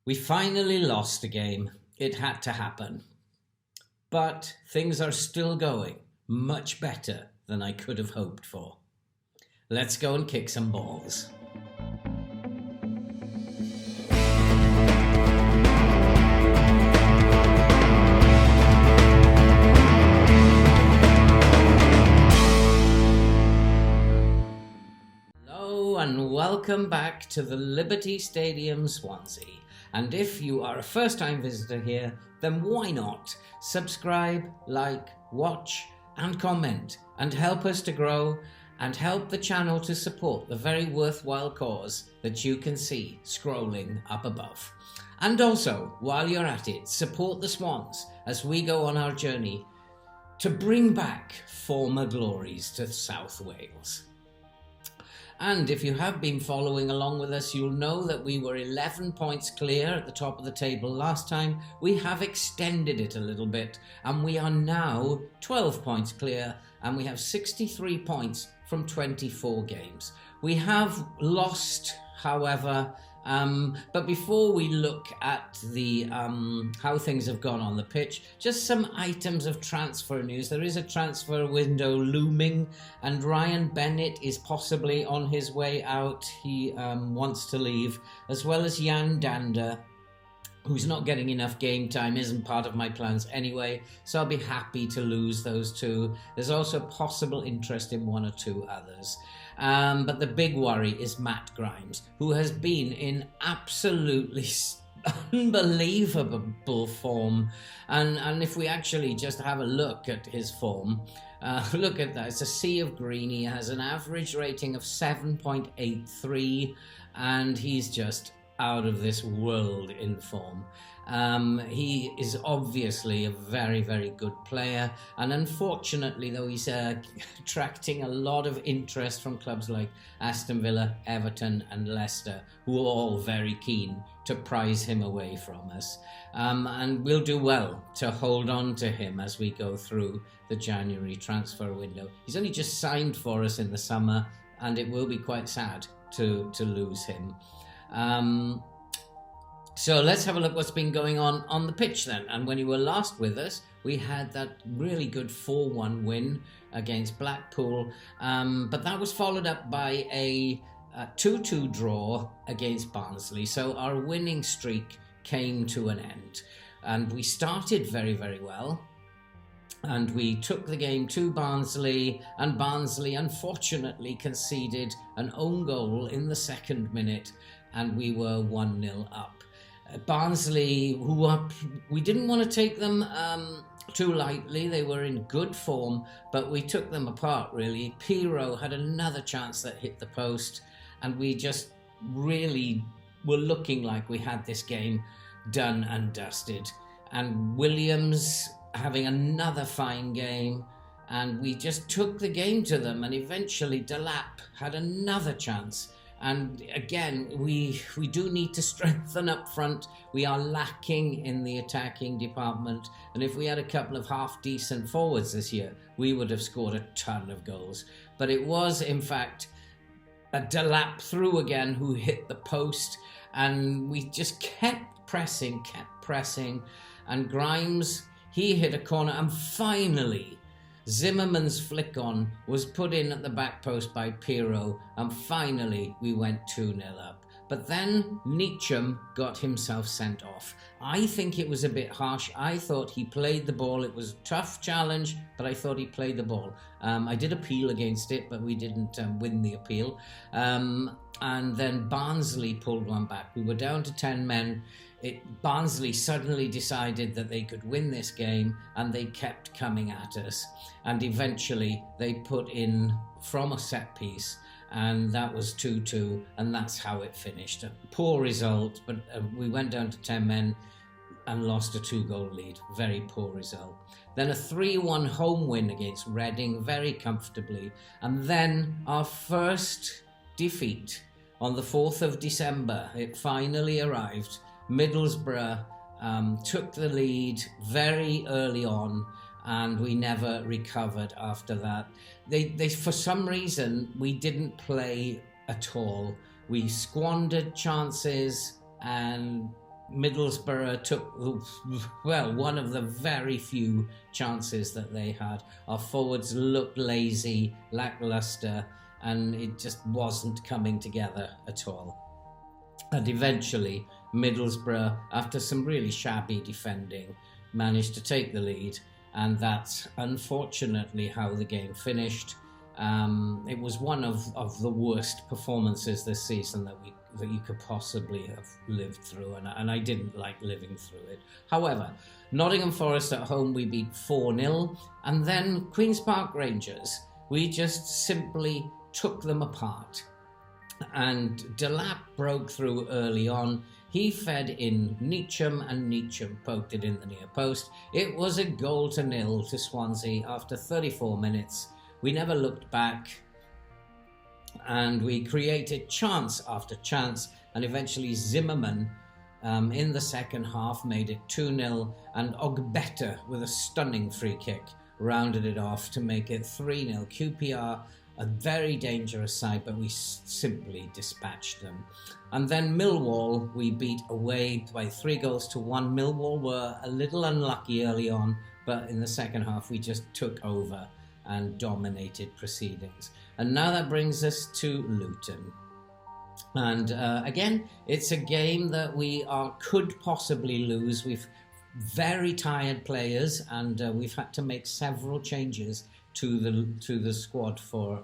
We finally lost a game. It had to happen. But things are still going much better than I could have hoped for. Let's go and kick some balls. Hello and welcome back to the Liberty Stadium, Swansea. And if you are a first-time visitor here, then why not subscribe, like, watch and comment and help us to grow and help the channel to support the very worthwhile cause that you can see scrolling up above. And also, while you're at it, support the Swans as we go on our journey to bring back former glories to South Wales. And if you have been following along with us, you'll know that we were 11 points clear at the top of the table last time. We have extended it a little bit, and we are now 12 points clear, and we have 63 points from 24 games. We have lost, however, but before we look at the how things have gone on the pitch, just some items of transfer news. There is a transfer window looming, and Ryan Bennett is possibly on his way out. He wants to leave, as well as Jan Dander, who's not getting enough game time, isn't part of my plans anyway, so I'll be happy to lose those two. There's also possible interest in one or two others. But the big worry is Matt Grimes, who has been in absolutely unbelievable form. And if we actually just have a look at his form, look at that. It's a sea of green. He has an average rating of 7.83, and he's just out of this world in form. He is obviously a very, very good player, and unfortunately, though, he's attracting a lot of interest from clubs like Aston Villa, Everton and Leicester, who are all very keen to prize him away from us. And we'll do well to hold on to him as we go through the January transfer window. He's only just signed for us in the summer, and it will be quite sad to lose him. So let's have a look what's been going on the pitch then. And when you were last with us, we had that really good 4-1 win against Blackpool, but that was followed up by a 2-2 draw against Barnsley. So our winning streak came to an end, and we started very, very well. And we took the game to Barnsley, and Barnsley unfortunately conceded an own goal in the second minute, and we were 1-0 up. Barnsley, we didn't want to take them too lightly. They were in good form, but we took them apart, really. Pirro had another chance that hit the post, and we just really were looking like we had this game done and dusted. And Williams having another fine game, and we just took the game to them, and eventually Delap had another chance. And again, we do need to strengthen up front. We are lacking in the attacking department, and if we had a couple of half-decent forwards this year, we would have scored a ton of goals. But it was, in fact, a Delap through again who hit the post, and we just kept pressing, and Grimes, he hit a corner, and finally Zimmerman's flick on was put in at the back post by Pirro, and finally we went 2-0 up. But then Neacham got himself sent off. I think it was a bit harsh. I thought he played the ball. It was a tough challenge, but I thought he played the ball. I did appeal against it, but we didn't win the appeal. And then Barnsley pulled one back. We were down to 10 men. Barnsley suddenly decided that they could win this game, and they kept coming at us. And eventually they put in from a set piece, and that was 2-2, and that's how it finished. A poor result, but we went down to 10 men and lost a 2-goal lead. Very poor result. Then a 3-1 home win against Reading, very comfortably. And then our first defeat on the 4th of December. It finally arrived. Middlesbrough took the lead very early on, and we never recovered after that. They for some reason, we didn't play at all. We squandered chances, and Middlesbrough took, well, one of the very few chances that they had. Our forwards looked lazy, lackluster, and it just wasn't coming together at all. And eventually, Middlesbrough, after some really shabby defending, managed to take the lead, and that's unfortunately how the game finished. It was one of the worst performances this season that you could possibly have lived through, and I didn't like living through it. However, Nottingham Forest at home we beat 4-0, and then Queen's Park Rangers, we just simply took them apart. And Delap broke through early on. He fed in Neacham, and Neacham poked it in the near post. It was a 0-0 to Swansea after 34 minutes. We never looked back, and we created chance after chance, and eventually Zimmerman in the second half made it 2-0, and Ogbeta with a stunning free kick rounded it off to make it 3-0. QPR, a very dangerous side, but we simply dispatched them. And then Millwall, we beat away by 3-1. Millwall were a little unlucky early on, but in the second half we just took over and dominated proceedings. And now that brings us to Luton. And again, it's a game that we could possibly lose. We've very tired players, and we've had to make several changes to the squad for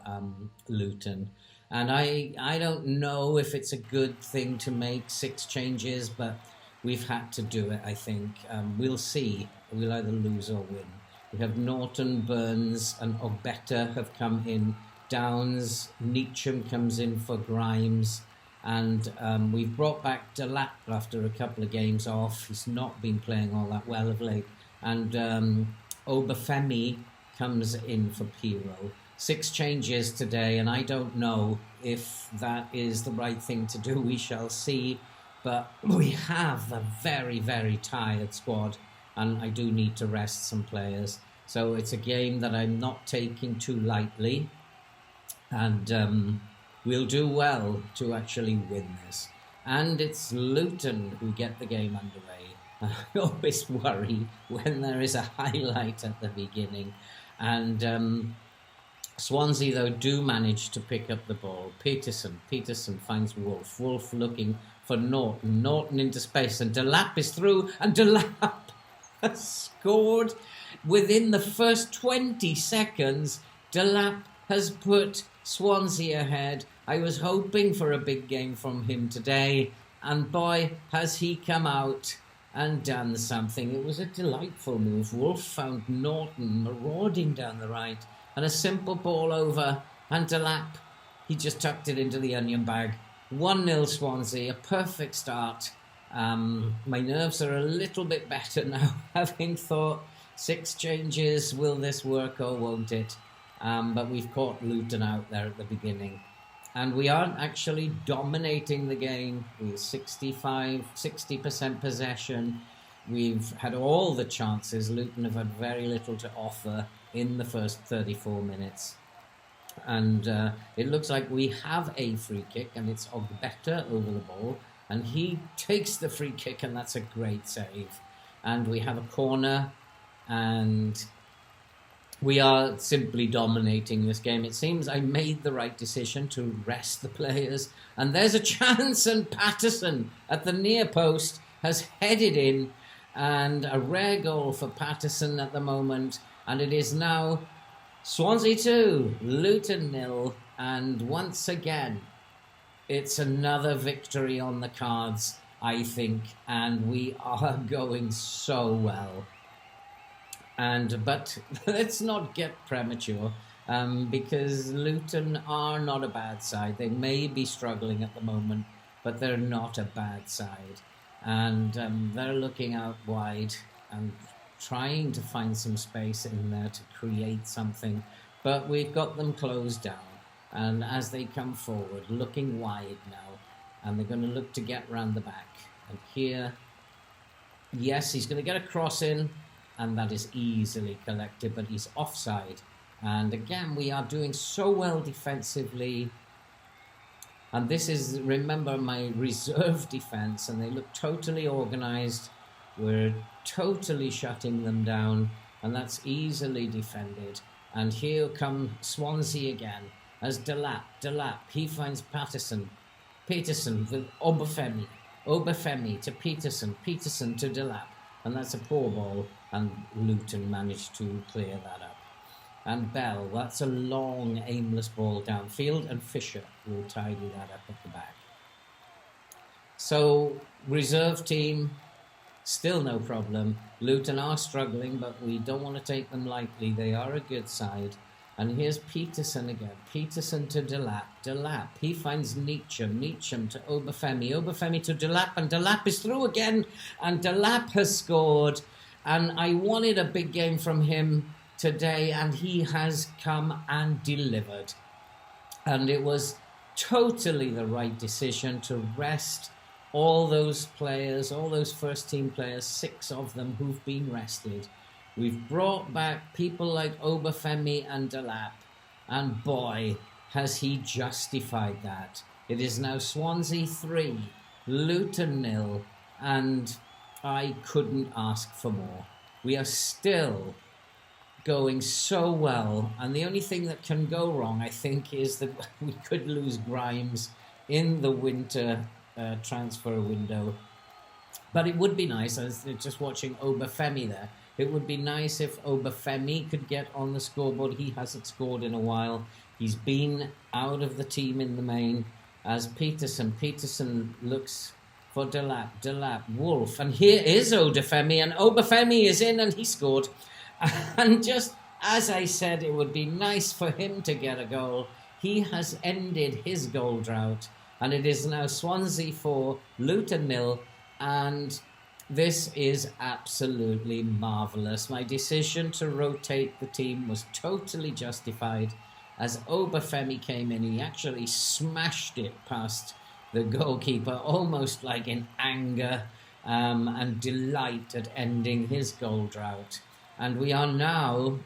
Luton. And I don't know if it's a good thing to make 6 changes, but we've had to do it, I think. We'll see. We'll either lose or win. We have Norton, Burns and Ogbeta have come in. Downs, Neacham comes in for Grimes. And we've brought back Delap after a couple of games off. He's not been playing all that well of late. And Obafemi comes in for Pirro. 6 changes today, and I don't know if that is the right thing to do. We shall see. But we have a very, very tired squad, and I do need to rest some players. So it's a game that I'm not taking too lightly, and we'll do well to actually win this. And it's Luton who get the game underway. I always worry when there is a highlight at the beginning. And Swansea, though, do manage to pick up the ball. Peterson finds Wolf. Wolf looking for Norton. Norton into space, and Delap is through, and Delap has scored within the first 20 seconds. Delap has put Swansea ahead. I was hoping for a big game from him today, and boy, has he come out and done something. It was a delightful move. Wolf found Norton marauding down the right, and a simple ball over, and Delap, he just tucked it into the onion bag. 1-0 Swansea, a perfect start. My nerves are a little bit better now, having thought 6 changes, will this work or won't it? But we've caught Luton out there at the beginning. And we aren't actually dominating the game. We're 60% possession. We've had all the chances. Luton have had very little to offer in the first 34 minutes. And it looks like we have a free kick, and it's Ogbeta over the ball. And he takes the free kick, and that's a great save. And we have a corner, and we are simply dominating this game. It seems I made the right decision to rest the players. And there's a chance, and Patterson at the near post has headed in. And a rare goal for Patterson at the moment. And it is now Swansea 2, Luton 0. And once again, it's another victory on the cards, I think. And we are going so well. But let's not get premature, because Luton are not a bad side. They may be struggling at the moment, but they're not a bad side. And they're looking out wide and trying to find some space in there to create something. But we've got them closed down. And as they come forward, looking wide now, and they're going to look to get round the back. And here, yes, he's going to get a cross in, and that is easily collected, but he's offside. And again, we are doing so well defensively. And this is, remember, my reserve defence, and they look totally organised. We're totally shutting them down, and that's easily defended. And here come Swansea again as Delap. He finds Peterson with Obafemi to Peterson to Delap. And that's a poor ball, and Luton managed to clear that up. And Bell, that's a long, aimless ball downfield, and Fisher will tidy that up at the back. So, reserve team, still no problem. Luton are struggling, but we don't want to take them lightly. They are a good side. And here's Peterson again. Peterson to Delap. He finds Neacham to Obafemi to Delap, and Delap is through again, and Delap has scored. And I wanted a big game from him today, and he has come and delivered. And it was totally the right decision to rest all those players, all those first team players, 6 of them who've been rested. We've brought back people like Obafemi and Delap, and boy, has he justified that. It is now Swansea 3, Luton 0, and I couldn't ask for more. We are still going so well, and the only thing that can go wrong, I think, is that we could lose Grimes in the winter transfer window. But it would be nice, I was just watching Obafemi there, it would be nice if Obafemi could get on the scoreboard. He hasn't scored in a while. He's been out of the team in the main. As Peterson looks for Delap, Wolf, and here is Obafemi, and Obafemi is in, and he scored. And just as I said, it would be nice for him to get a goal. He has ended his goal drought, and it is now Swansea 4, Luton 0, and this is absolutely marvellous. My decision to rotate the team was totally justified. As Obafemi came in, he actually smashed it past the goalkeeper, almost like in anger and delight at ending his goal drought. And we are now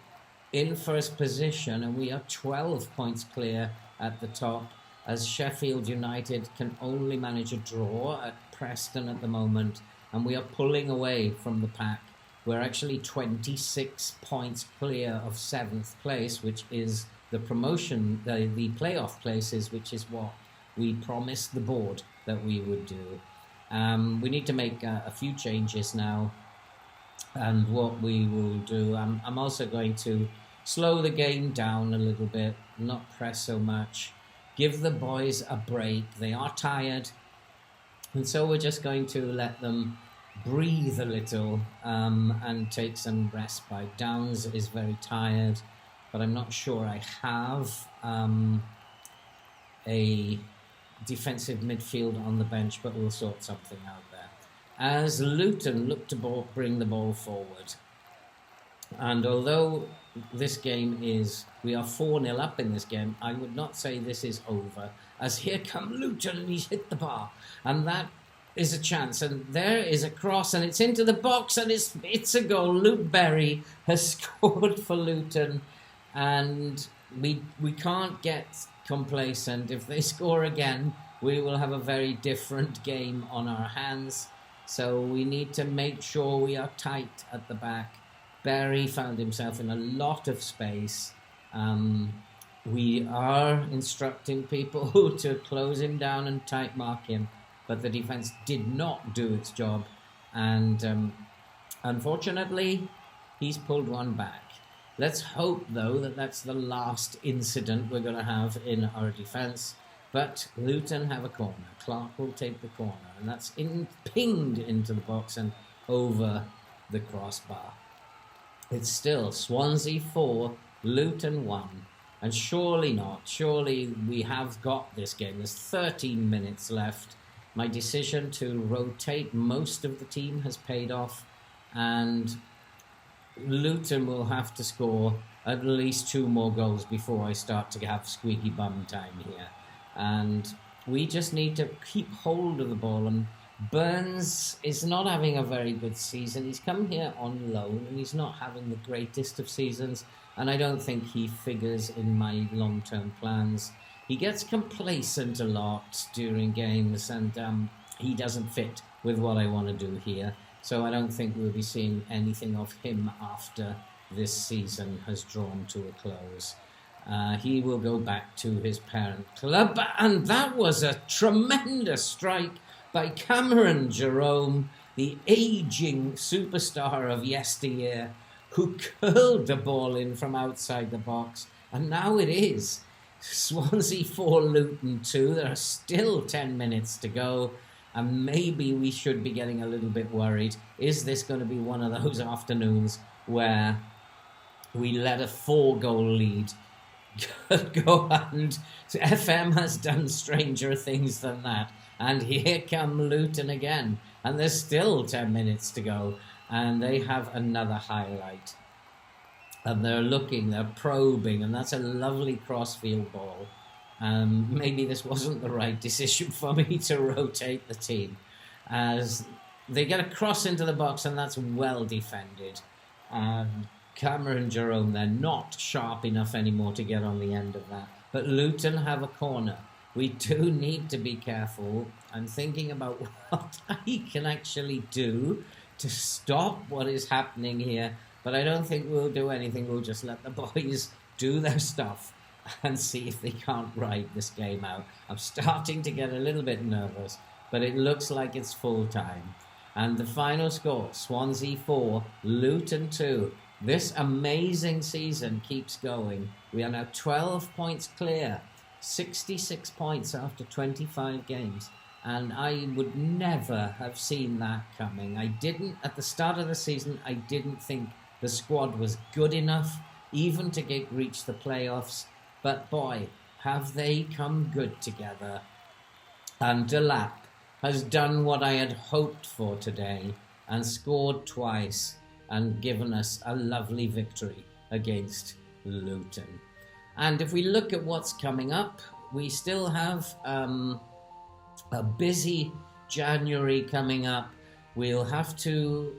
in first position, and we are 12 points clear at the top, as Sheffield United can only manage a draw at Preston at the moment, and we are pulling away from the pack. We're actually 26 points clear of 7th place, which is the promotion, the playoff places, which is what we promised the board that we would do. We need to make a few changes now, and what we will do, I'm also going to slow the game down a little bit, not press so much, give the boys a break. They are tired, and so we're just going to let them breathe a little and take some respite. Downs is very tired, but I'm not sure I have a defensive midfield on the bench, but we'll sort something out there. As Luton look to bring the ball forward, and although this game we are 4-0 up in this game, I would not say this is over, as here come Luton, and he's hit the bar, and that is a chance, and there is a cross, and it's into the box, and it's a goal. Luke Berry has scored for Luton, and we can't get complacent. If they score again, we will have a very different game on our hands, so we need to make sure we are tight at the back. Berry found himself in a lot of space. We are instructing people to close him down and tight mark him, but the defence did not do its job, and unfortunately he's pulled one back. Let's hope though that that's the last incident we're going to have in our defence, but Luton have a corner. Clark will take the corner, and that's pinged into the box and over the crossbar. It's still Swansea 4, Luton 1, and surely we have got this game. There's 13 minutes left. My decision to rotate most of the team has paid off, and Luton will have to score at least 2 more goals before I start to have squeaky bum time here. And we just need to keep hold of the ball, and Burns is not having a very good season. He's come here on loan, and he's not having the greatest of seasons, and I don't think he figures in my long-term plans. he gets complacent a lot during games, and he doesn't fit with what I want to do here. So I don't think we'll be seeing anything of him after this season has drawn to a close. He will go back to his parent club, and that was a tremendous strike by Cameron Jerome, the aging superstar of yesteryear, who curled the ball in from outside the box. And now it is Swansea 4, Luton 2. There are still 10 minutes to go, and maybe we should be getting a little bit worried. Is this going to be one of those afternoons where we let a 4-goal lead go, and FM has done stranger things than that? And here come Luton again, and there's still 10 minutes to go, and they have another highlight. And they're probing, and that's a lovely crossfield ball. Maybe this wasn't the right decision for me to rotate the team, as they get a cross into the box, and that's well defended. Cameron Jerome, they're not sharp enough anymore to get on the end of that. But Luton have a corner. We do need to be careful. I'm thinking about what I can actually do to stop what is happening here. But I don't think we'll do anything. We'll just let the boys do their stuff and see if they can't ride this game out. I'm starting to get a little bit nervous, but it looks like it's full time. And the final score, Swansea 4, Luton 2. This amazing season keeps going. We are now 12 points clear, 66 points after 25 games. And I would never have seen that coming. At the start of the season, I didn't think the squad was good enough even to reach the playoffs. But boy, have they come good together. And Delap has done what I had hoped for today and scored twice and given us a lovely victory against Luton. And if we look at what's coming up, we still have a busy January coming up. We'll have to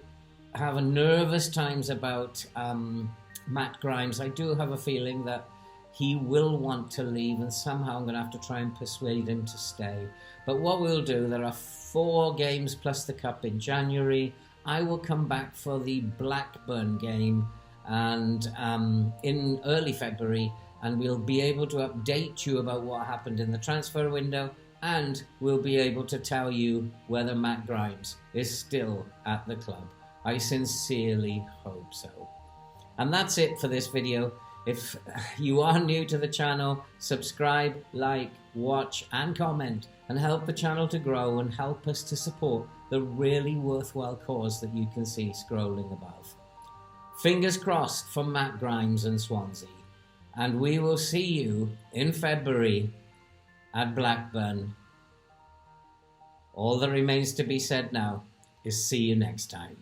have a nervous times about Matt Grimes. I do have a feeling that he will want to leave, and somehow I'm going to have to try and persuade him to stay. But what we'll do, there are 4 games plus the cup in January. I will come back for the Blackburn game and in early February, and we'll be able to update you about what happened in the transfer window, and we'll be able to tell you whether Matt Grimes is still at the club. I sincerely hope so. And that's it for this video. If you are new to the channel, subscribe, like, watch and comment, and help the channel to grow and help us to support the really worthwhile cause that you can see scrolling above. Fingers crossed for Matt Grimes and Swansea. And we will see you in February at Blackburn. All that remains to be said now is see you next time.